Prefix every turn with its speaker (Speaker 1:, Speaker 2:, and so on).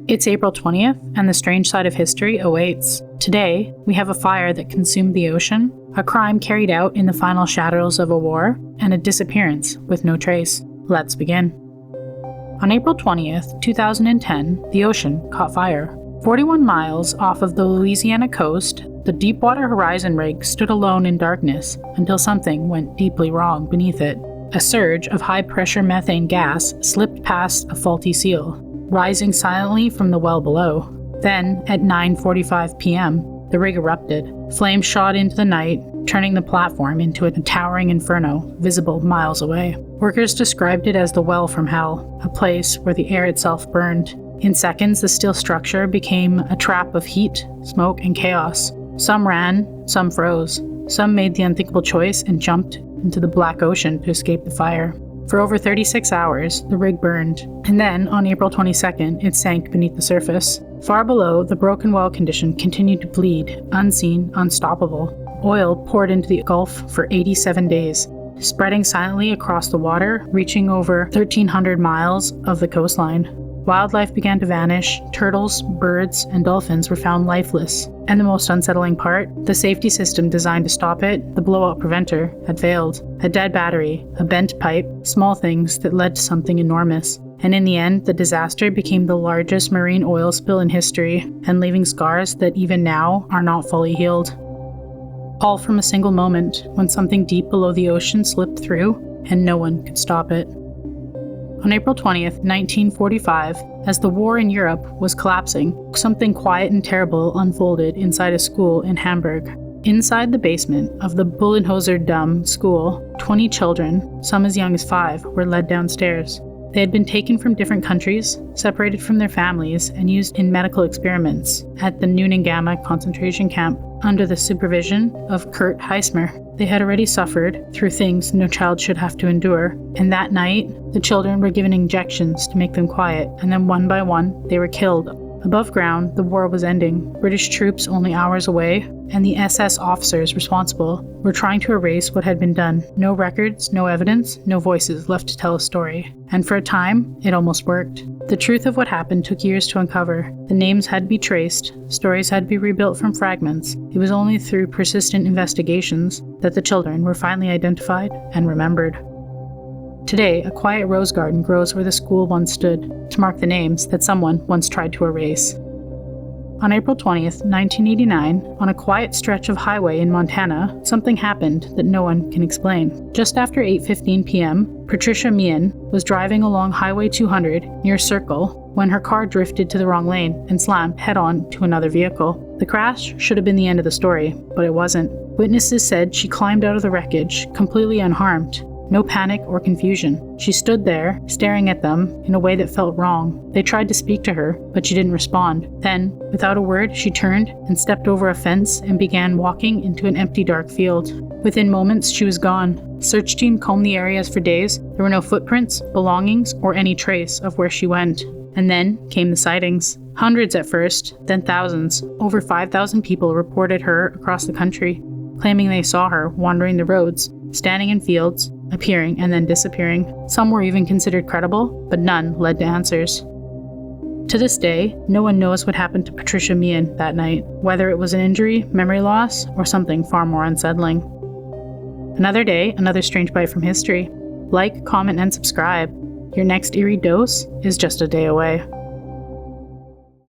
Speaker 1: It's April 20th, and the strange side of history awaits. Today, we have a fire that consumed the ocean, a crime carried out in the final shadows of a war, and a disappearance with no trace. Let's begin. On April 20th, 2010, the ocean caught fire. 41 miles off of the Louisiana coast, the Deepwater Horizon rig stood alone in darkness until something went deeply wrong beneath it. A surge of high-pressure methane gas slipped past a faulty seal, rising silently from the well below. Then, at 9:45 p.m., the rig erupted. Flames shot into the night, turning the platform into a towering inferno, visible miles away. Workers described it as the well from hell, a place where the air itself burned. In seconds, the steel structure became a trap of heat, smoke, and chaos. Some ran, some froze. Some made the unthinkable choice and jumped into the black ocean to escape the fire. For over 36 hours, the rig burned, and then, on April 22nd, it sank beneath the surface. Far below, the broken well condition continued to bleed, unseen, unstoppable. Oil poured into the Gulf for 87 days, spreading silently across the water, reaching over 1,300 miles of the coastline. Wildlife began to vanish. Turtles, birds, and dolphins were found lifeless. And the most unsettling part, the safety system designed to stop it, the blowout preventer, had failed. A dead battery, a bent pipe, small things that led to something enormous. And in the end, the disaster became the largest marine oil spill in history, and leaving scars that even now are not fully healed. All from a single moment, when something deep below the ocean slipped through, and no one could stop it. On April 20th, 1945, as the war in Europe was collapsing, something quiet and terrible unfolded inside a school in Hamburg. Inside the basement of the Bullenhuser Damm school, 20 children, some as young as 5, were led downstairs. They had been taken from different countries, separated from their families, and used in medical experiments at the Neuengamme concentration camp under the supervision of Kurt Heismer. They had already suffered through things no child should have to endure, and that night, the children were given injections to make them quiet, and then one by one, they were killed. Above ground, the war was ending. British troops only hours away, and the SS officers responsible were trying to erase what had been done. No records, no evidence, no voices left to tell a story. And for a time, it almost worked. The truth of what happened took years to uncover. The names had to be traced, stories had to be rebuilt from fragments. It was only through persistent investigations that the children were finally identified and remembered. Today, a quiet rose garden grows where the school once stood, to mark the names that someone once tried to erase. On April 20th, 1989, on a quiet stretch of highway in Montana, something happened that no one can explain. Just after 8:15 p.m., Patricia Meehan was driving along Highway 200 near Circle when her car drifted to the wrong lane and slammed head-on to another vehicle. The crash should have been the end of the story, but it wasn't. Witnesses said she climbed out of the wreckage, completely unharmed. No panic or confusion. She stood there, staring at them in a way that felt wrong. They tried to speak to her, but she didn't respond. Then, without a word, she turned and stepped over a fence and began walking into an empty, dark field. Within moments, she was gone. Search team combed the areas for days. There were no footprints, belongings, or any trace of where she went. And then came the sightings. Hundreds at first, then thousands. Over 5,000 people reported her across the country, claiming they saw her wandering the roads, standing in fields, appearing and then disappearing. Some were even considered credible, but none led to answers. To this day, no one knows what happened to Patricia Meehan that night, whether it was an injury, memory loss, or something far more unsettling. Another day, another strange bite from history. Like, comment, and subscribe. Your next eerie dose is just a day away.